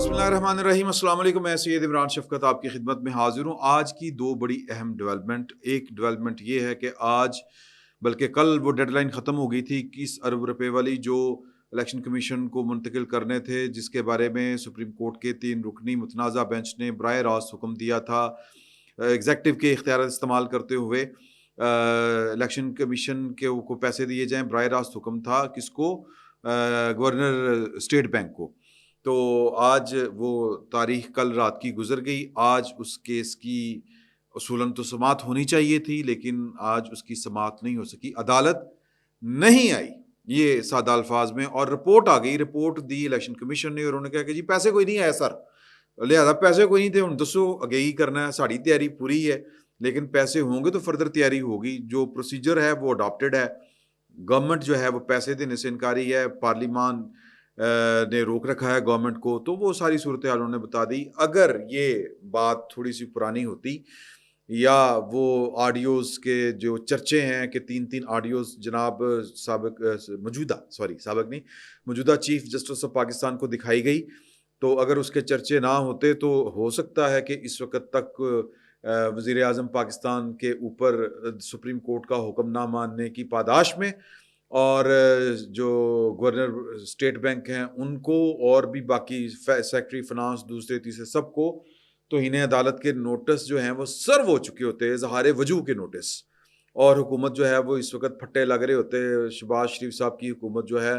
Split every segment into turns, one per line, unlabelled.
بسم اللہ الرحمن الرحیم. السلام علیکم. میں سید عمران شفقت آپ کی خدمت میں حاضر ہوں. آج کی دو بڑی اہم ڈیولپمنٹ. ایک ڈیولپمنٹ یہ ہے کہ آج بلکہ کل وہ ڈیڈ لائن ختم ہو گئی تھی 21 ارب روپے والی جو الیکشن کمیشن کو منتقل کرنے تھے, جس کے بارے میں سپریم کورٹ کے 3 رکنی متنازع بینچ نے براہ راست حکم دیا تھا ایگزیکٹو کے اختیارات استعمال کرتے ہوئے الیکشن کمیشن کے کو پیسے دیے جائیں. براہ راست حکم تھا کس کو؟ گورنر اسٹیٹ بینک کو. تو آج وہ تاریخ کل رات کی گزر گئی. آج اس کیس کی اصولاً تو سماعت ہونی چاہیے تھی, لیکن آج اس کی سماعت نہیں ہو سکی. عدالت نہیں آئی, یہ سادہ الفاظ میں. اور رپورٹ آ گئی, رپورٹ دی الیکشن کمیشن نے, اور انہوں نے کہا کہ جی پیسے کوئی نہیں آئے سر, لہٰذا پیسے کوئی نہیں تھے, ہوں دسو اگے ہی کرنا ہے, ساری تیاری پوری ہے, لیکن پیسے ہوں گے تو فردر تیاری ہوگی. جو پروسیجر ہے وہ اڈاپٹیڈ ہے. گورنمنٹ جو ہے وہ پیسے دینے سے انکاری ہے, پارلیمان نے روک رکھا ہے گورنمنٹ کو. تو وہ ساری صورتحال انہوں نے بتا دی. اگر یہ بات تھوڑی سی پرانی ہوتی یا وہ آڈیوز کے جو چرچے ہیں کہ 3 آڈیوز جناب موجودہ چیف جسٹس آف پاکستان کو دکھائی گئی, تو اگر اس کے چرچے نہ ہوتے تو ہو سکتا ہے کہ اس وقت تک وزیر اعظم پاکستان کے اوپر سپریم کورٹ کا حکم نہ ماننے کی پاداش میں, اور جو گورنر اسٹیٹ بینک ہیں ان کو, اور بھی باقی سیکرٹری فنانس دوسرے تیسرے سب کو توہین عدالت کے نوٹس جو ہیں وہ سرو ہو چکے ہوتے, اظہار وجوہ کے نوٹس. اور حکومت جو ہے وہ اس وقت پھٹے لگ رہے ہوتے. شہباز شریف صاحب کی حکومت جو ہے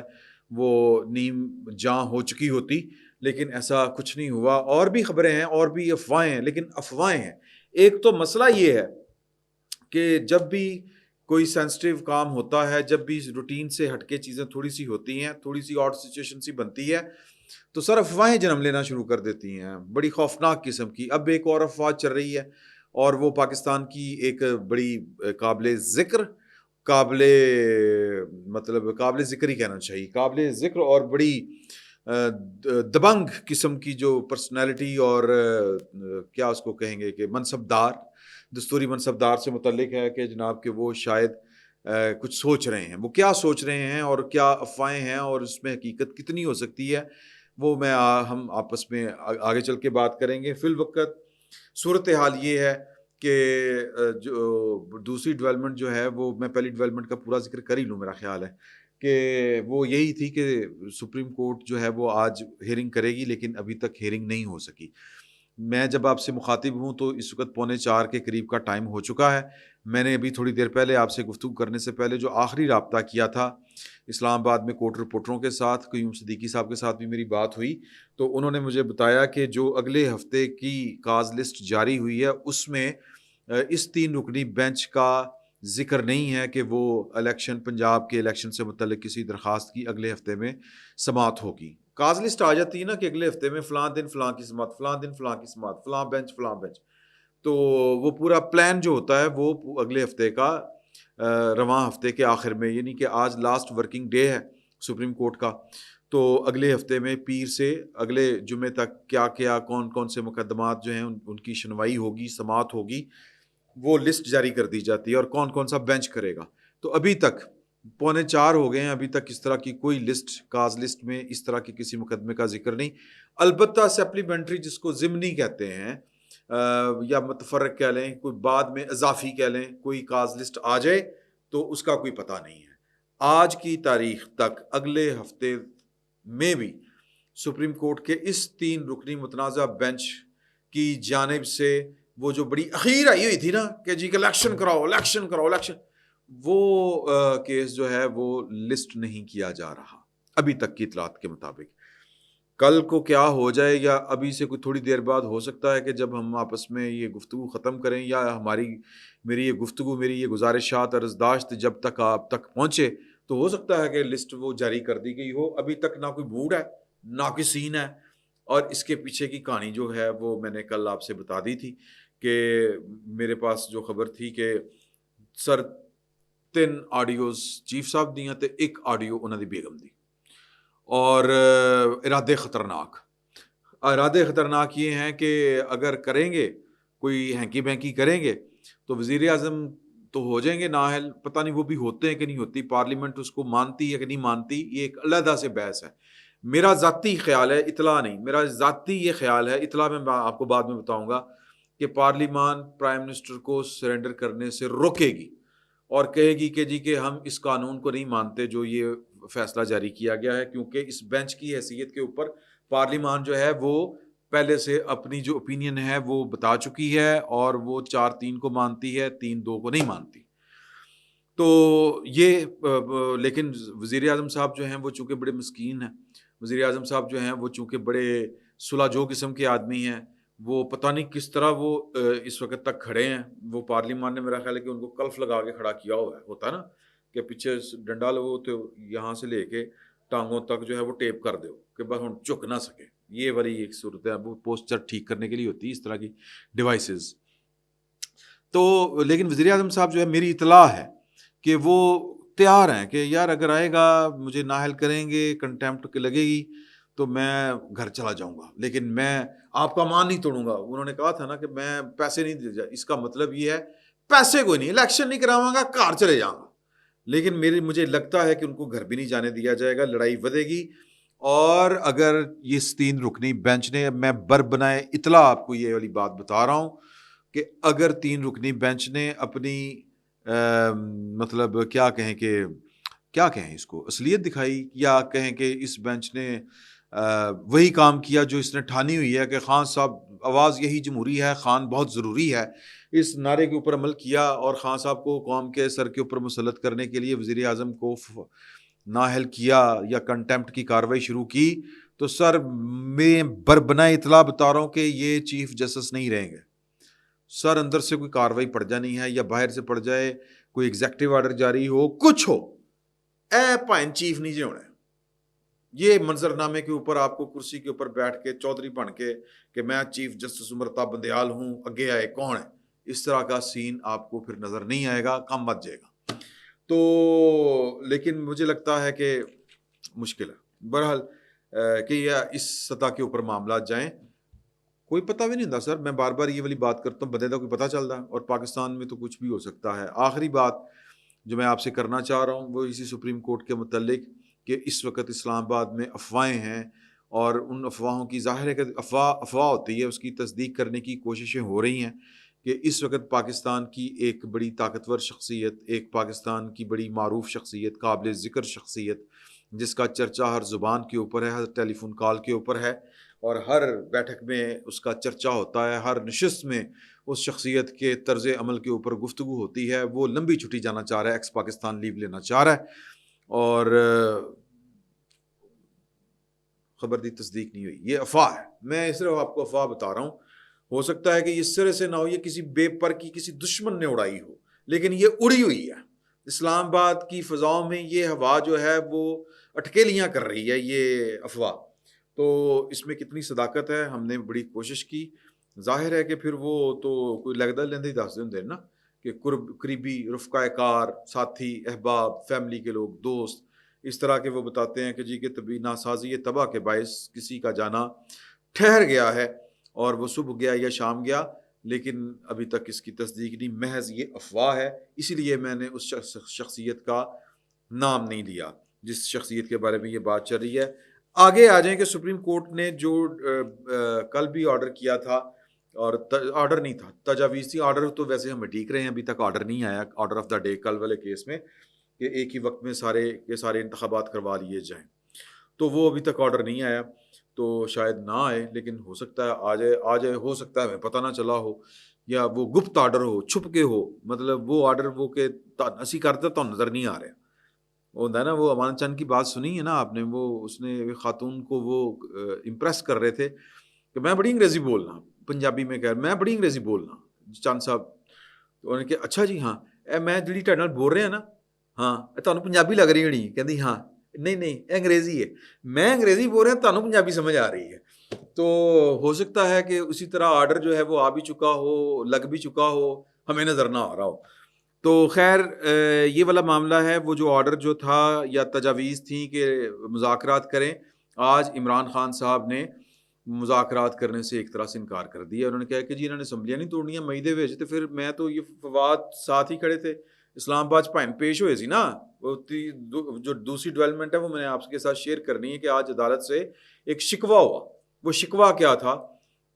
وہ نیم جاں ہو چکی ہوتی, لیکن ایسا کچھ نہیں ہوا. اور بھی خبریں ہیں, اور بھی افواہیں ہیں, لیکن افواہیں ہیں. ایک تو مسئلہ یہ ہے کہ جب بھی کوئی سینسٹیو کام ہوتا ہے, جب بھی روٹین سے ہٹ کے چیزیں تھوڑی سی ہوتی ہیں, تھوڑی سی آڈ سچویشن سی بنتی ہے, تو سر افواہیں جنم لینا شروع کر دیتی ہیں, بڑی خوفناک قسم کی. اب ایک اور افواہ چل رہی ہے, اور وہ پاکستان کی ایک بڑی قابل ذکر ہی کہنا چاہیے, قابل ذکر اور بڑی دبنگ قسم کی جو پرسنالٹی اور کیا اس کو کہیں گے کہ منصبدار, دستوری منصبدار سے متعلق ہے کہ جناب کہ وہ شاید کچھ سوچ رہے ہیں. وہ کیا سوچ رہے ہیں اور کیا افواہیں ہیں اور اس میں حقیقت کتنی ہو سکتی ہے, وہ ہم آپس میں آگے چل کے بات کریں گے. فی الوقت صورتحال یہ ہے کہ جو دوسری ڈیولپمنٹ جو ہے وہ, میں پہلی ڈیولپمنٹ کا پورا ذکر کر ہی لوں, میرا خیال ہے کہ وہ یہی تھی کہ سپریم کورٹ جو ہے وہ آج ہیئرنگ کرے گی, لیکن ابھی تک ہیئرنگ نہیں ہو سکی. میں جب آپ سے مخاطب ہوں تو اس وقت 3:45 کے قریب کا ٹائم ہو چکا ہے. میں نے ابھی تھوڑی دیر پہلے آپ سے گفتگو کرنے سے پہلے جو آخری رابطہ کیا تھا اسلام آباد میں کورٹ رپورٹروں کے ساتھ, قیوم صدیقی صاحب کے ساتھ بھی میری بات ہوئی, تو انہوں نے مجھے بتایا کہ جو اگلے ہفتے کی کاز لسٹ جاری ہوئی ہے اس میں اس 3 رکنی بینچ کا ذکر نہیں ہے کہ وہ الیکشن, پنجاب کے الیکشن سے متعلق کسی درخواست کی اگلے ہفتے میں سماعت ہوگی. کاز لسٹ آ جاتی ہے نا کہ اگلے ہفتے میں فلاں دن فلاں کی سماعت, فلاں دن فلاں کی سماعت, فلاں بینچ فلاں بینچ, تو وہ پورا پلان جو ہوتا ہے وہ اگلے ہفتے کا رواں ہفتے کے آخر میں, یعنی کہ آج لاسٹ ورکنگ ڈے ہے سپریم کورٹ کا, تو اگلے ہفتے میں پیر سے اگلے جمعے تک کیا کیا کون کون سے مقدمات جو ہیں ان کی سنوائی ہوگی, سماعت ہوگی, وہ لسٹ جاری کر دی جاتی ہے, اور کون کون سا بینچ کرے گا. تو ابھی تک 3:45 ہو گئے ہیں, ابھی تک اس طرح کی کوئی لسٹ, کاز لسٹ میں اس طرح کے کسی مقدمے کا ذکر نہیں. البتہ سپلیمنٹری جس کو ضمنی کہتے ہیں یا متفرق کہہ لیں, کوئی بعد میں اضافی کہہ لیں, کوئی کاز لسٹ آ جائے تو اس کا کوئی پتہ نہیں ہے. آج کی تاریخ تک اگلے ہفتے میں بھی سپریم کورٹ کے اس 3 رکنی متنازع بینچ کی جانب سے وہ جو بڑی اخیر آئی ہوئی تھی نا کہ جی الیکشن کراؤ, وہ کیس جو ہے وہ لسٹ نہیں کیا جا رہا ابھی تک کی اطلاعات کے مطابق. کل کو کیا ہو جائے یا ابھی سے کوئی تھوڑی دیر بعد ہو سکتا ہے کہ جب ہم آپس میں یہ گفتگو ختم کریں یا میری یہ گزارشات اور ارزداشت جب تک آپ تک پہنچے, تو ہو سکتا ہے کہ لسٹ وہ جاری کر دی گئی ہو. ابھی تک نہ کوئی موڈ ہے نہ کوئی سین ہے, اور اس کے پیچھے کی کہانی جو ہے وہ میں نے کل آپ سے بتا دی تھی کہ میرے پاس جو خبر تھی کہ سر 3 آڈیوز چیف صاحب دیاں تے 1 آڈیو انہوں دی بیگم دی, اور ارادے خطرناک یہ ہیں کہ اگر کریں گے کوئی ہینکی بینکی کریں گے تو وزیر اعظم تو ہو جائیں گے نااہل, پتہ نہیں وہ بھی ہوتے ہیں کہ نہیں ہوتی, پارلیمنٹ اس کو مانتی ہے کہ نہیں مانتی, یہ ایک علیحدہ سے بحث ہے. میرا ذاتی خیال ہے، اطلاع نہیں، میرا ذاتی یہ خیال ہے، اطلاع میں آپ کو بعد میں بتاؤں گا، کہ پارلیمان پرائم منسٹر کو سرنڈر کرنے سے روکے گی اور کہے گی کہ جی کہ ہم اس قانون کو نہیں مانتے جو یہ فیصلہ جاری کیا گیا ہے، کیونکہ اس بینچ کی حیثیت کے اوپر پارلیمان جو ہے وہ پہلے سے اپنی جو اوپینین ہے وہ بتا چکی ہے، اور وہ 4-3 کو مانتی ہے، 3-2 کو نہیں مانتی. تو یہ لیکن وزیر اعظم صاحب جو ہیں وہ چونکہ بڑے مسکین ہیں، وزیر اعظم صاحب جو ہیں وہ چونکہ بڑے صلح جو قسم کے آدمی ہیں، وہ پتہ نہیں کس طرح وہ اس وقت تک کھڑے ہیں. وہ پارلیمان نے میرا خیال ہے کہ ان کو کلف لگا کے کھڑا کیا ہوا ہے، ہوتا ہے نا کہ پیچھے ڈنڈا لو تو یہاں سے لے کے ٹانگوں تک جو ہے وہ ٹیپ کر دو کہ بس ہم جھک نہ سکے. یہ والی ایک صورت ہے، وہ پوسچر ٹھیک کرنے کے لیے ہوتی ہے اس طرح کی ڈیوائسز. تو لیکن وزیر اعظم صاحب جو ہے میری اطلاع ہے کہ وہ تیار ہیں کہ یار اگر آئے گا مجھے نااہل کریں گے، کنٹیمپٹ لگے گی تو میں گھر چلا جاؤں گا، لیکن میں آپ کا مان نہیں توڑوں گا. انہوں نے کہا تھا نا کہ میں پیسے نہیں دے جائے، اس کا مطلب یہ ہے پیسے کوئی نہیں، الیکشن نہیں کراواں گا، کار چلے جاؤں گا. لیکن مجھے لگتا ہے کہ ان کو گھر بھی نہیں جانے دیا جائے گا، لڑائی ودے گی. اور اگر یہ 3 رکنی بینچ نے، میں بر بنائے اطلاع آپ کو یہ والی بات بتا رہا ہوں کہ اگر 3 رکنی بینچ نے اپنی مطلب کیا کہیں اس کو اصلیت دکھائی، یا کہیں کہ اس بینچ نے وہی کام کیا جو اس نے ٹھانی ہوئی ہے کہ خان صاحب آواز یہی جمہوری ہے، خان بہت ضروری ہے، اس نعرے کے اوپر عمل کیا اور خان صاحب کو قوم کے سر کے اوپر مسلط کرنے کے لیے وزیر اعظم کو نااہل کیا یا کنٹیمپٹ کی کارروائی شروع کی، تو سر میں بربنائے اطلاع بتا رہا ہوں کہ یہ چیف جسٹس نہیں رہیں گے. سر اندر سے کوئی کارروائی پڑ جانی ہے یا باہر سے پڑ جائے، کوئی ایگزیکٹو آرڈر جاری ہو، کچھ ہو، اے پائن چیف نہیں جی ہونا ہے. یہ منظر نامے کے اوپر آپ کو کرسی کے اوپر بیٹھ کے چودھری بن کے کہ میں چیف جسٹس امرتا بندیال ہوں، اگے آئے کون ہے، اس طرح کا سین آپ کو پھر نظر نہیں آئے گا، کم بچ جائے گا. تو لیکن مجھے لگتا ہے کہ مشکل ہے بہرحال کہ یہ اس سطح کے اوپر معاملات جائیں. کوئی پتہ بھی نہیں ہوتا سر، میں بار بار یہ والی بات کرتا ہوں، بندے کا کوئی پتہ چلتا ہے، اور پاکستان میں تو کچھ بھی ہو سکتا ہے. آخری بات جو میں آپ سے کرنا چاہ رہا ہوں وہ اسی سپریم کورٹ کے متعلق کہ اس وقت اسلام آباد میں افواہیں ہیں، اور ان افواہوں کی ظاہر ہے کہ افواہ ہوتی ہے، اس کی تصدیق کرنے کی کوششیں ہو رہی ہیں کہ اس وقت پاکستان کی ایک بڑی طاقتور شخصیت، ایک پاکستان کی بڑی معروف شخصیت، قابل ذکر شخصیت، جس کا چرچا ہر زبان کے اوپر ہے، ہر ٹیلی فون کال کے اوپر ہے، اور ہر بیٹھک میں اس کا چرچا ہوتا ہے، ہر نشست میں اس شخصیت کے طرز عمل کے اوپر گفتگو ہوتی ہے. وہ لمبی چھٹی جانا چاہ رہا ہے، ایکس پاکستان لیو لینا چاہ رہا ہے، اور خبر دی تصدیق نہیں ہوئی. یہ افواہ ہے، میں صرف آپ کو افواہ بتا رہا ہوں. ہو سکتا ہے کہ یہ سرے سے نہ ہو، یہ کسی بے پر کی کسی دشمن نے اڑائی ہو، لیکن یہ اڑی ہوئی ہے. اسلام آباد کی فضاؤں میں یہ ہوا جو ہے وہ اٹکیلیاں کر رہی ہے، یہ افواہ. تو اس میں کتنی صداقت ہے، ہم نے بڑی کوشش کی. ظاہر ہے کہ پھر وہ تو کوئی لگتا لیندے ہی دس دیں نا کہ قریبی رفقۂ کار، ساتھی، احباب، فیملی کے لوگ، دوست، اس طرح کے وہ بتاتے ہیں کہ جی کہ طبی ناسازی تباہ کے باعث کسی کا جانا ٹھہر گیا ہے، اور وہ صبح گیا یا شام گیا، لیکن ابھی تک اس کی تصدیق نہیں، محض یہ افواہ ہے. اسی لیے میں نے اس شخصیت کا نام نہیں لیا جس شخصیت کے بارے میں یہ بات چل رہی ہے. آگے آ جائیں کہ سپریم کورٹ نے جو کل بھی آرڈر کیا تھا، اور آرڈر نہیں تھا، تجاویز تھی. آرڈر تو ویسے ہمیں ٹھیک رہے ہیں، ابھی تک آرڈر نہیں آیا، آرڈر آف دا ڈے کل والے کیس میں، کہ ایک ہی وقت میں سارے انتخابات کروا لیے جائیں. تو وہ ابھی تک آرڈر نہیں آیا، تو شاید نہ آئے، لیکن ہو سکتا ہے آ جائے، ہو سکتا ہے ہمیں پتہ نہ چلا ہو، یا وہ گپت آرڈر ہو، چھپ کے ہو. مطلب وہ آرڈر وہ کہ اسی کرتے تو نظر نہیں آ رہے. وہ ہوتا ہے نا، وہ امان چند کی بات سنی ہے نا آپ نے، وہ اس نے خاتون کو وہ امپریس کر رہے تھے کہ میں بڑی انگریزی بولنا، پنجابی میں کہہ میں بڑی انگریزی بولنا چند صاحب. تو انہوں نے کہا اچھا جی ہاں، میں جڑی تہاڈے نال بول رہا نا، ہاں تمہیں پنجابی لگ رہی ہونی. کہندی ہاں نہیں انگریزی ہے، میں انگریزی بول رہا، تمہیں پنجابی سمجھ آ رہی ہے. تو ہو سکتا ہے کہ اسی طرح آرڈر جو ہے وہ آ بھی چکا ہو، لگ بھی چکا ہو، ہمیں نظر نہ آ رہا ہو. تو خیر یہ والا معاملہ ہے. وہ جو آرڈر جو تھا یا تجاویز تھیں کہ مذاکرات کریں، آج عمران خان صاحب نے مذاکرات کرنے سے ایک طرح سے انکار کر دیا. انہوں نے کہا کہ جی انہوں نے اسمبلیاں نہیں توڑنیاں مئی دے وچ، تو پھر میں تو یہ فواد ساتھ ہی کھڑے تھے، اسلام آباد پائن پیش ہوئے سی نا جو دوسری ڈیولپمنٹ ہے وہ میں نے آپ کے ساتھ شیئر کرنی ہے کہ آج عدالت سے ایک شکوہ ہوا. وہ شکوہ کیا تھا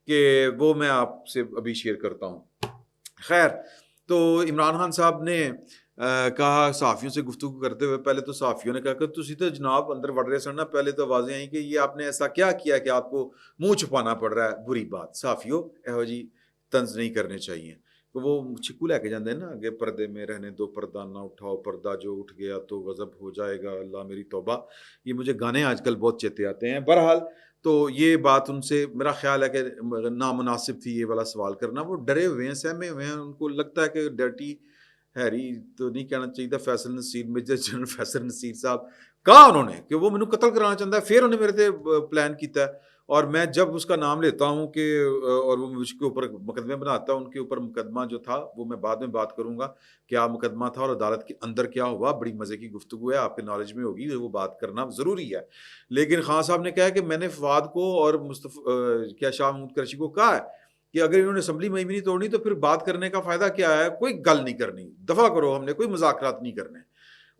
کہ وہ میں آپ سے ابھی شیئر کرتا ہوں. خیر تو عمران خان صاحب نے کہا صحافیوں سے گفتگو کرتے ہوئے, پہلے تو صحافیوں نے کہا کہ تسی تو جناب اندر وڑ رہے سن نا, پہلے تو آوازیں آئیں کہ یہ آپ نے ایسا کیا کیا کہ آپ کو منہ چھپانا پڑ رہا ہے. بری بات, صحافیوں ایہو جی طنز نہیں کرنے چاہیے. تو وہ چھکو لے کے جاندے ہیں نا کہ پردے میں رہنے دو, پردہ نہ اٹھاؤ, پردہ جو اٹھ گیا تو غضب ہو جائے گا, اللہ میری توبہ. یہ مجھے گانے آج کل بہت چیتے آتے ہیں. بہرحال تو یہ بات ان سے میرا خیال ہے کہ نامناسب تھی یہ والا سوال کرنا. وہ ڈرے ہوئے ہیں, سہمے ہوئے ہیں, ان کو لگتا ہے کہ ڈرٹی ہیری تو نہیں کہنا چاہیے تھا, فیصل نصیر, میجر جنرل فیصل نصیر صاحب کہا انہوں نے کہ وہ مینوں قتل کرانا چاہتا ہے. پھر انہوں نے میرے تے پلان کیتا ہے, اور میں جب اس کا نام لیتا ہوں کہ اور وہ مجھ کے اوپر مقدمے بناتا ہے, ان کے اوپر مقدمہ جو تھا وہ میں بعد میں بات کروں گا کیا مقدمہ تھا اور عدالت کے اندر کیا ہوا. بڑی مزے کی گفتگو ہے, آپ کے نالج میں ہوگی, وہ بات کرنا ضروری ہے. لیکن خان صاحب نے کہا کہ میں نے فواد کو اور کیا شاہ محمود قریشی کو کہا ہے کہ اگر انہوں نے اسمبلی میں نہیں توڑنی تو پھر بات کرنے کا فائدہ کیا ہے, کوئی گل نہیں کرنی, دفع کرو, ہم نے کوئی مذاکرات نہیں کرنے.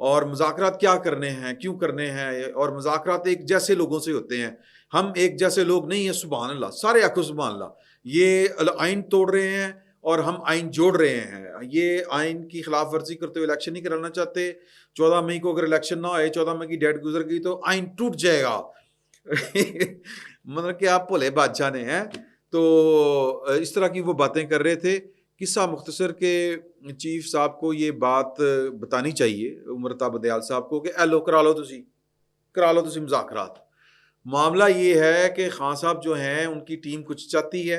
اور مذاکرات کیا کرنے ہیں, کیوں کرنے ہیں, اور مذاکرات ایک جیسے لوگوں سے ہوتے ہیں, ہم ایک جیسے لوگ نہیں ہیں. سبحان اللہ, سارے آخو سبحان اللہ. یہ آئین توڑ رہے ہیں اور ہم آئین جوڑ رہے ہیں. یہ آئین کی خلاف ورزی کرتے ہوئے الیکشن نہیں کرانا چاہتے. 14 مئی کو اگر الیکشن نہ ہوئے, 14 مئی کی ڈیٹ گزر گئی تو آئین ٹوٹ جائے گا. مطلب کہ آپ بھولے بادشاہ نے ہیں. تو اس طرح کی وہ باتیں کر رہے تھے. قصہ مختصر کے چیف صاحب کو یہ بات بتانی چاہیے, عمر بدیال صاحب کو, کہ ایلو کرا لو تسی مذاکرات. معاملہ یہ ہے کہ خان صاحب جو ہیں ان کی ٹیم کچھ چاہتی ہے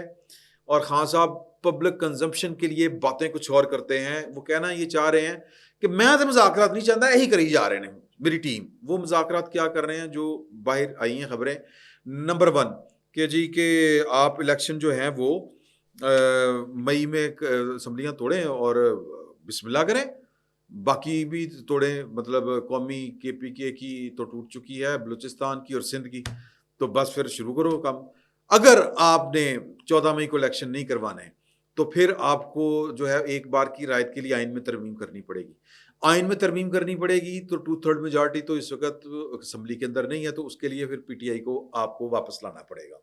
اور خان صاحب پبلک کنزمپشن کے لیے باتیں کچھ اور کرتے ہیں. وہ کہنا یہ چاہ رہے ہیں کہ میں تو مذاکرات نہیں چاہتا, یہی کری جا رہے ہیں میری ٹیم. وہ مذاکرات کیا کر رہے ہیں جو باہر آئی ہیں خبریں. نمبر 1 کہ جی کہ آپ الیکشن جو ہیں وہ مئی میں اسمبلیاں توڑیں اور بسم اللہ کریں, باقی بھی توڑیں. مطلب قومی KPK کی تو ٹوٹ چکی ہے, بلوچستان کی اور سندھ کی, تو بس پھر شروع کرو کام. اگر آپ نے 14 مئی کو الیکشن نہیں کروانے تو پھر آپ کو جو ہے ایک بار کی رائت کے لیے آئین میں ترمیم کرنی پڑے گی. آئین میں ترمیم کرنی پڑے گی تو 2/3 میجارٹی تو اس وقت اسمبلی کے اندر نہیں ہے, تو اس کے لیے پھر PTI کو آپ کو واپس لانا پڑے گا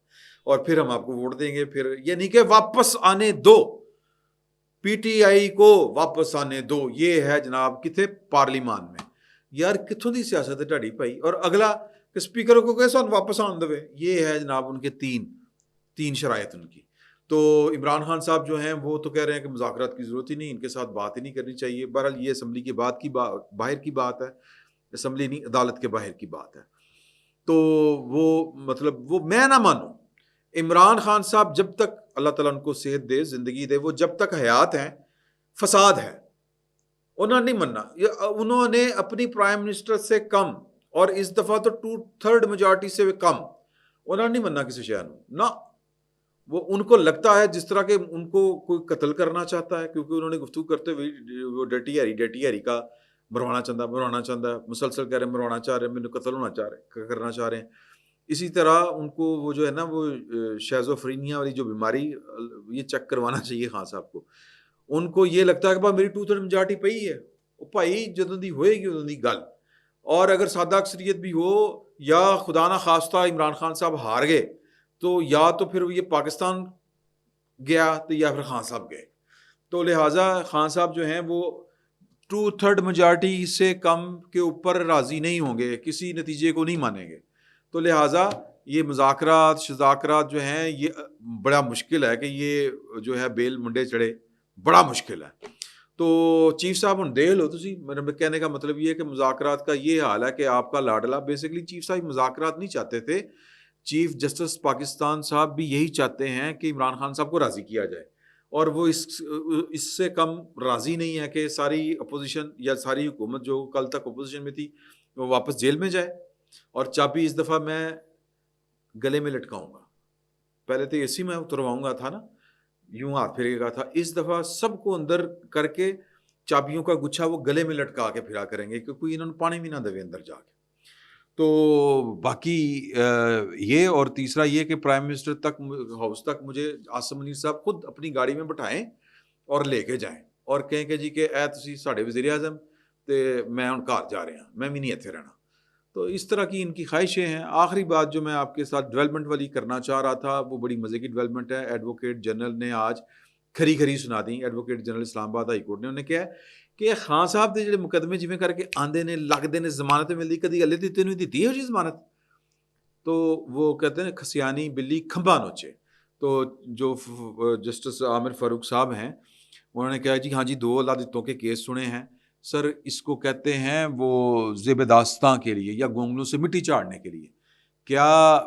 اور پھر ہم آپ کو ووٹ دیں گے. پھر یہ نہیں کہ واپس آنے دو, PTI کو واپس آنے دو. یہ ہے جناب کتنے پارلیمان میں. یار کتوں دی سیاست ہے ڈاڑی بھائی. اور اگلا کہ سپیکر کو کہ سن واپس آن دے. یہ ہے جناب ان کے تین شرائط ان کی. تو عمران خان صاحب جو ہیں وہ تو کہہ رہے ہیں کہ مذاکرات کی ضرورت ہی نہیں, ان کے ساتھ بات ہی نہیں کرنی چاہیے. بہرحال یہ اسمبلی کی باہر کی بات ہے, اسمبلی نہیں عدالت کے باہر کی بات ہے. تو وہ مطلب وہ میں نہ مانوں. عمران خان صاحب جب تک اللہ تعالیٰ ان کو صحت دے, زندگی دے, وہ جب تک حیات ہیں فساد ہے. انہوں نے نہیں مننا. انہوں نے اپنی پرائم منسٹر سے کم, اور اس دفعہ تو 2/3 میجارٹی سے کم, انہوں نے نہیں مننا کسی شہر نہ. وہ ان کو لگتا ہے جس طرح کہ ان کو کوئی قتل کرنا چاہتا ہے, کیونکہ انہوں نے گفتگو کرتے ہوئے وہ ڈیٹی ہیری کا مروانا چاہتا ہے, مسلسل کہہ رہے ہیں مروانا چاہ رہے ہیں, مجھے قتل کرنا چاہ رہے ہیں. اسی طرح ان کو وہ جو ہے نا وہ شیزوفرینیا والی جو بیماری, یہ چیک کروانا چاہیے خان صاحب کو. ان کو یہ لگتا ہے کہ میری 2/3 میجارٹی پئی ہے. بھائی جدوں دی ہوئے گی ادوں دی گل. اور اگر سادہ اکثریت بھی ہو یا خدا نہ خواستہ عمران خان صاحب ہار گئے تو یا تو پھر یہ پاکستان گیا تو یا پھر خان صاحب گئے. تو لہٰذا خان صاحب جو ہیں وہ 2/3 میجارٹی سے کم کے اوپر راضی نہیں ہوں گے, کسی نتیجے کو نہیں مانیں گے. تو لہٰذا یہ مذاکرات جو ہیں یہ بڑا مشکل ہے کہ یہ جو ہے بیل منڈے چڑھے, بڑا مشکل ہے. تو چیف صاحب ہن دیکھ لو تسی, میرے کہنے کا مطلب یہ ہے کہ مذاکرات کا یہ حال ہے کہ آپ کا لاڈلا بیسکلی چیف صاحب مذاکرات نہیں چاہتے تھے. چیف جسٹس پاکستان صاحب بھی یہی چاہتے ہیں کہ عمران خان صاحب کو راضی کیا جائے, اور وہ اس سے کم راضی نہیں ہے کہ ساری اپوزیشن یا ساری حکومت جو کل تک اپوزیشن میں تھی وہ واپس جیل میں جائے. اور چابی اس دفعہ میں گلے میں لٹکاؤں گا. پہلے تو اسی میں اترواؤں گا تھا نا, یوں ہاتھ پھیرے گا تھا. اس دفعہ سب کو اندر کر کے چابیوں کا گچھا وہ گلے میں لٹکا کے پھرا کریں گے, کیونکہ انہوں نے پانی بھی نہ دے اندر جا کے. تو باقی یہ, اور تیسرا یہ کہ پرائم منسٹر تک ہاؤس تک مجھے عاصم منیر صاحب خود اپنی گاڑی میں بٹھائیں اور لے کے جائیں اور کہیں کہ جی کہ اے تسی ساڈے وزیر اعظم تے میں ہن گھر جا رہا میں بھی نہیں ایتھے رہنا. تو اس طرح کی ان کی خواہشیں ہیں. آخری بات جو میں آپ کے ساتھ ڈیولپمنٹ والی کرنا چاہ رہا تھا وہ بڑی مزے کی ڈیولپمنٹ ہے. ایڈوکیٹ جنرل نے آج کھری سنا دی. ایڈوکیٹ جنرل اسلام آباد ہائی کورٹ نے انہیں کیا ہے کہ خان صاحب دے جڑے مقدمے جویں کر کے آندے نے لگتے نے ضمانت ملتی کدی ہلے دتی نہیں دتی ہو جی ضمانت. تو وہ کہتے ہیں کھسیانی بلی کھمبا نوچے. تو جو جسٹس عامر فاروق صاحب ہیں انہوں نے کہا جی ہاں جی 2 اللہ دتوں کے کیس سنے ہیں سر. اس کو کہتے ہیں وہ زیب داستاں کے لیے یا گونگلوں سے مٹی چاڑنے کے لیے. کیا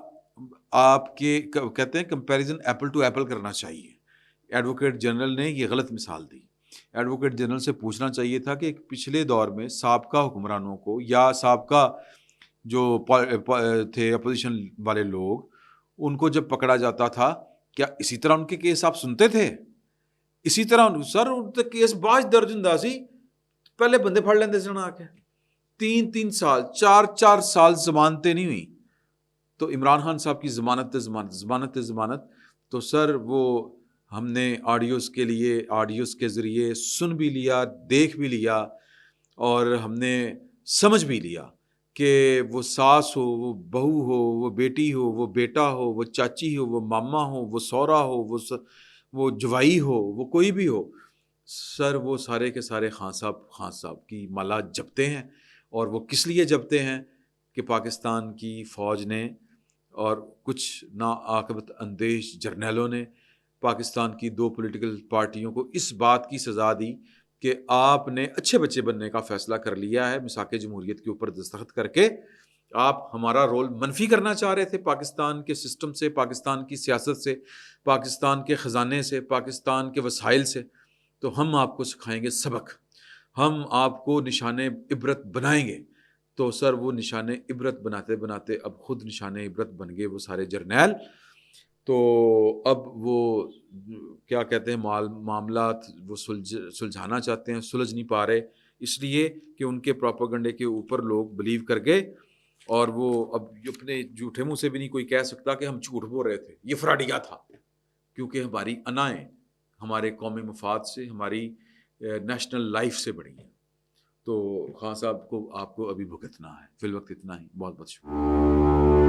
آپ کے کہتے ہیں کمپیریزن ایپل ٹو ایپل کرنا چاہیے. ایڈوکیٹ جنرل نے یہ غلط مثال دی. ایڈوکیٹ جنرل سے پوچھنا چاہیے تھا کہ پچھلے دور میں سابقہ حکمرانوں کو یا سابقہ جو تھے اپوزیشن والے لوگ ان کو جب پکڑا جاتا تھا کیا اسی طرح ان کے کیس آپ سنتے تھے؟ اسی طرح سر ان کے کیس باج درج ہوں سی پہلے بندے پھڑ لیندے سن آ کے 3 سال 4 سال ضمانتیں نہیں ہوئی. تو عمران خان صاحب کی ضمانت تو سر وہ ہم نے آڈیوز کے ذریعے سن بھی لیا دیکھ بھی لیا اور ہم نے سمجھ بھی لیا کہ وہ ساس ہو وہ بہو ہو وہ بیٹی ہو وہ بیٹا ہو وہ چاچی ہو وہ ماما ہو وہ سورا ہو وہ جوائی ہو وہ کوئی بھی ہو سر وہ سارے کے سارے خان صاحب کی مالات جپتے ہیں. اور وہ کس لیے جپتے ہیں کہ پاکستان کی فوج نے اور کچھ ناعاقبت اندیش جرنیلوں نے پاکستان کی 2 پولیٹیکل پارٹیوں کو اس بات کی سزا دی کہ آپ نے اچھے بچے بننے کا فیصلہ کر لیا ہے میثاق جمہوریت کے اوپر دستخط کر کے. آپ ہمارا رول منفی کرنا چاہ رہے تھے پاکستان کے سسٹم سے پاکستان کی سیاست سے پاکستان کے خزانے سے پاکستان کے وسائل سے. تو ہم آپ کو سکھائیں گے سبق ہم آپ کو نشان عبرت بنائیں گے. تو سر وہ نشان عبرت بناتے بناتے اب خود نشان عبرت بن گئے وہ سارے جرنیل. تو اب وہ کیا کہتے ہیں معاملات وہ سلجھانا چاہتے ہیں سلجھ نہیں پا رہے اس لیے کہ ان کے پروپیگنڈے کے اوپر لوگ بلیو کر گئے. اور وہ اب اپنے جھوٹے منہ سے بھی نہیں کوئی کہہ سکتا کہ ہم جھوٹ بول رہے تھے یہ فراڈیا تھا کیونکہ ہماری انائیں ہمارے قومی مفاد سے ہماری نیشنل لائف سے بڑی ہیں. تو خان صاحب کو آپ کو ابھی بھگتنا ہے. فی الوقت اتنا ہی. بہت بہت شکریہ.